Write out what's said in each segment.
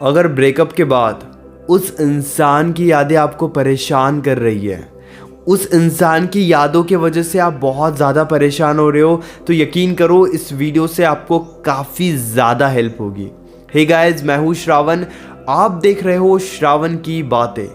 अगर ब्रेकअप के बाद उस इंसान की यादें आपको परेशान कर रही है, उस इंसान की यादों के वजह से आप बहुत ज़्यादा परेशान हो रहे हो, तो यकीन करो इस वीडियो से आपको काफ़ी ज़्यादा हेल्प होगी। हे गाइस, मैं हूँ श्रावण, आप देख रहे हो श्रावण की बातें।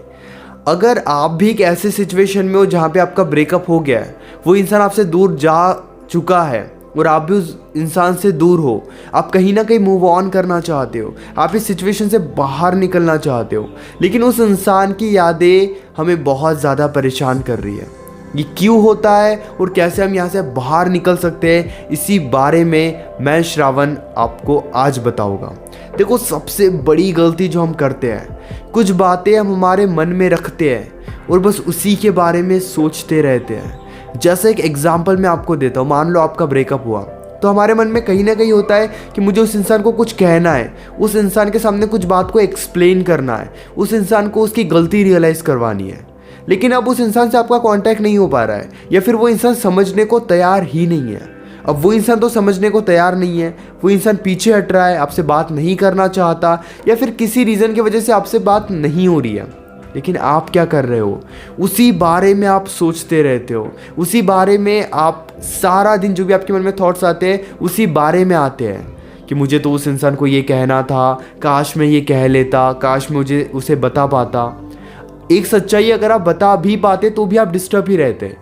अगर आप भी एक ऐसे सिचुएशन में हो जहाँ पे आपका ब्रेकअप हो गया है, वो इंसान आपसे दूर जा चुका है और आप भी उस इंसान से दूर हो, आप कहीं ना कहीं मूव ऑन करना चाहते हो, आप इस सिचुएशन से बाहर निकलना चाहते हो, लेकिन उस इंसान की यादें हमें बहुत ज़्यादा परेशान कर रही है। ये क्यों होता है और कैसे हम यहाँ से बाहर निकल सकते हैं, इसी बारे में मैं श्रावण आपको आज बताऊंगा। देखो, सबसे बड़ी गलती जो हम करते हैं, कुछ बातें हम हमारे मन में रखते हैं और बस उसी के बारे में सोचते रहते हैं। जैसे एक एग्जाम्पल मैं आपको देता हूँ, मान लो आपका ब्रेकअप हुआ, तो हमारे मन में कहीं ना कहीं होता है कि मुझे उस इंसान को कुछ कहना है, उस इंसान के सामने कुछ बात को एक्सप्लेन करना है, उस इंसान को उसकी गलती रियलाइज़ करवानी है। लेकिन अब उस इंसान से आपका कांटेक्ट नहीं हो पा रहा है, या फिर वो इंसान समझने को तैयार ही नहीं है। अब वो इंसान तो समझने को तैयार नहीं है, वो इंसान पीछे हट रहा है, आपसे बात नहीं करना चाहता, या फिर किसी रीज़न की वजह से आपसे बात नहीं हो रही है। लेकिन आप क्या कर रहे हो, उसी बारे में आप सोचते रहते हो, उसी बारे में आप सारा दिन जो भी आपके मन में थॉट्स आते हैं उसी बारे में आते हैं कि मुझे तो उस इंसान को ये कहना था, काश मैं ये कह लेता, काश मुझे उसे बता पाता। एक सच्चाई अगर आप बता भी पाते तो भी आप डिस्टर्ब ही रहते,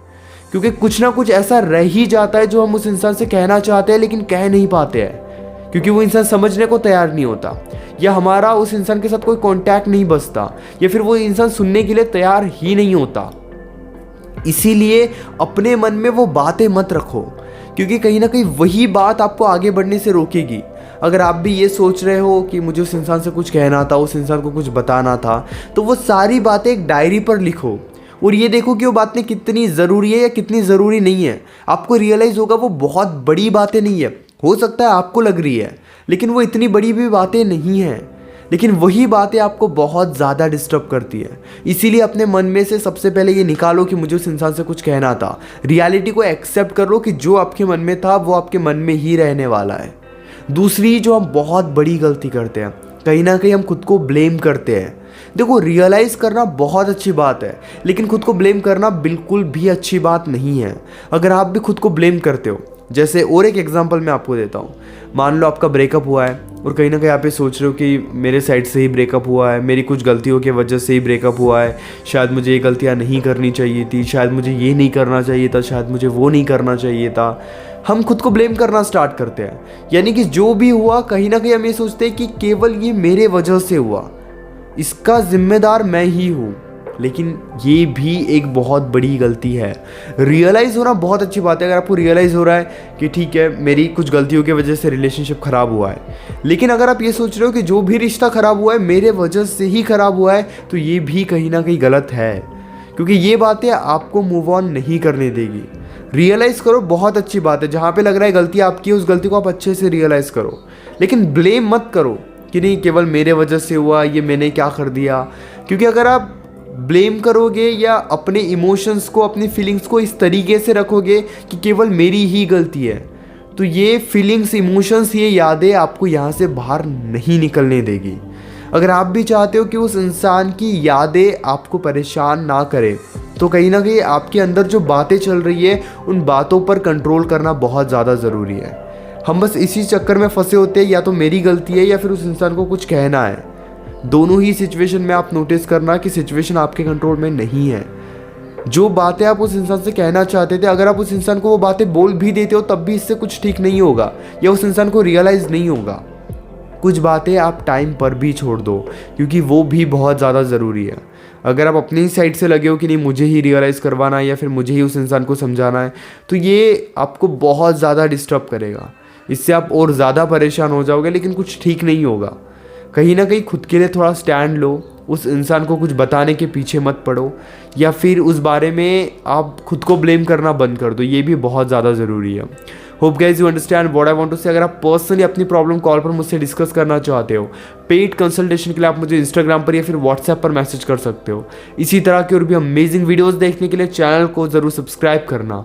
क्योंकि कुछ ना कुछ ऐसा रह ही जाता है जो हम उस इंसान से कहना चाहते हैं लेकिन कह नहीं पाते हैं, क्योंकि वो इंसान समझने को तैयार नहीं होता, या हमारा उस इंसान के साथ कोई कांटेक्ट नहीं बचता, या फिर वो इंसान सुनने के लिए तैयार ही नहीं होता। इसीलिए अपने मन में वो बातें मत रखो, क्योंकि कहीं ना कहीं वही बात आपको आगे बढ़ने से रोकेगी। अगर आप भी ये सोच रहे हो कि मुझे उस इंसान से कुछ कहना था, उस इंसान को कुछ बताना था, तो वो सारी बातें एक डायरी पर लिखो और ये देखो कि वो बातें कितनी ज़रूरी है या कितनी ज़रूरी नहीं है। आपको रियलाइज़ होगा वो बहुत बड़ी बातें नहीं है, हो सकता है आपको लग रही है, लेकिन वो इतनी बड़ी भी बातें नहीं हैं, लेकिन वही बातें आपको बहुत ज़्यादा डिस्टर्ब करती है। इसीलिए अपने मन में से सबसे पहले ये निकालो कि मुझे उस इंसान से कुछ कहना था। रियलिटी को एक्सेप्ट कर लो कि जो आपके मन में था वो आपके मन में ही रहने वाला है। दूसरी जो हम बहुत बड़ी गलती करते हैं, कहीं ना कहीं हम खुद को ब्लेम करते हैं। देखो, रियलाइज़ करना बहुत अच्छी बात है, लेकिन खुद को ब्लेम करना बिल्कुल भी अच्छी बात नहीं है। अगर आप भी खुद को ब्लेम करते हो, जैसे और एक एग्जांपल मैं आपको देता हूँ, मान लो आपका ब्रेकअप हुआ है और कहीं ना कहीं आप ये सोच रहे हो कि मेरे साइड से ही ब्रेकअप हुआ है, मेरी कुछ गलतियों की वजह से ही ब्रेकअप हुआ है, शायद मुझे ये गलतियाँ नहीं करनी चाहिए थी, शायद मुझे ये नहीं करना चाहिए था, शायद मुझे वो नहीं करना चाहिए था। हम खुद को ब्लेम करना स्टार्ट करते हैं, यानी कि जो भी हुआ कहीं ना कहीं हम ये सोचते हैं कि केवल ये मेरे वजह से हुआ, इसका जिम्मेदार मैं ही हूँ। लेकिन ये भी एक बहुत बड़ी गलती है। रियलाइज़ होना बहुत अच्छी बात है, अगर आपको रियलाइज़ हो रहा है कि ठीक है मेरी कुछ गलतियों की वजह से रिलेशनशिप ख़राब हुआ है, लेकिन अगर आप ये सोच रहे हो कि जो भी रिश्ता ख़राब हुआ है मेरे वजह से ही ख़राब हुआ है, तो ये भी कहीं ना कहीं गलत है, क्योंकि ये बातें आपको मूव ऑन नहीं करने देगी। रियलाइज़ करो, बहुत अच्छी बात है, जहाँ पे लग रहा है गलती आपकी है उस गलती को आप अच्छे से रियलाइज़ करो, लेकिन ब्लेम मत करो कि नहीं केवल मेरे वजह से हुआ, ये मैंने क्या कर दिया। क्योंकि अगर आप ब्लेम करोगे या अपने इमोशंस को, अपनी फीलिंग्स को इस तरीके से रखोगे कि केवल मेरी ही गलती है, तो ये फीलिंग्स, इमोशंस, ये यादें आपको यहाँ से बाहर नहीं निकलने देगी। अगर आप भी चाहते हो कि उस इंसान की यादें आपको परेशान ना करें, तो कहीं ना कहीं आपके अंदर जो बातें चल रही है उन बातों पर कंट्रोल करना बहुत ज़्यादा ज़रूरी है। हम बस इसी चक्कर में फंसे होते हैं, या तो मेरी गलती है या फिर उस इंसान को कुछ कहना है। दोनों ही सिचुएशन में आप नोटिस करना कि सिचुएशन आपके कंट्रोल में नहीं है। जो बातें आप उस इंसान से कहना चाहते थे, अगर आप उस इंसान को वो बातें बोल भी देते हो तब भी इससे कुछ ठीक नहीं होगा, या उस इंसान को रियलाइज़ नहीं होगा। कुछ बातें आप टाइम पर भी छोड़ दो, क्योंकि वो भी बहुत ज़्यादा ज़रूरी है। अगर आप अपनी साइड से लगे हो कि नहीं मुझे ही रियलाइज़ करवाना है या फिर मुझे ही उस इंसान को समझाना है, तो ये आपको बहुत ज़्यादा डिस्टर्ब करेगा, इससे आप और ज़्यादा परेशान हो जाओगे, लेकिन कुछ ठीक नहीं होगा। कहीं ना कहीं खुद के लिए थोड़ा स्टैंड लो, उस इंसान को कुछ बताने के पीछे मत पड़ो, या फिर उस बारे में आप खुद को ब्लेम करना बंद कर दो, ये भी बहुत ज़्यादा ज़रूरी है। Hope guys you understand what I want to say. अगर आप पर्सनली अपनी प्रॉब्लम कॉल पर मुझसे डिस्कस करना चाहते हो, पेड कंसल्टेशन के लिए आप मुझे इंस्टाग्राम पर या फिर व्हाट्सएप पर मैसेज कर सकते हो। इसी तरह के और भी अमेजिंग वीडियोज़ देखने के लिए चैनल को ज़रूर सब्सक्राइब करना।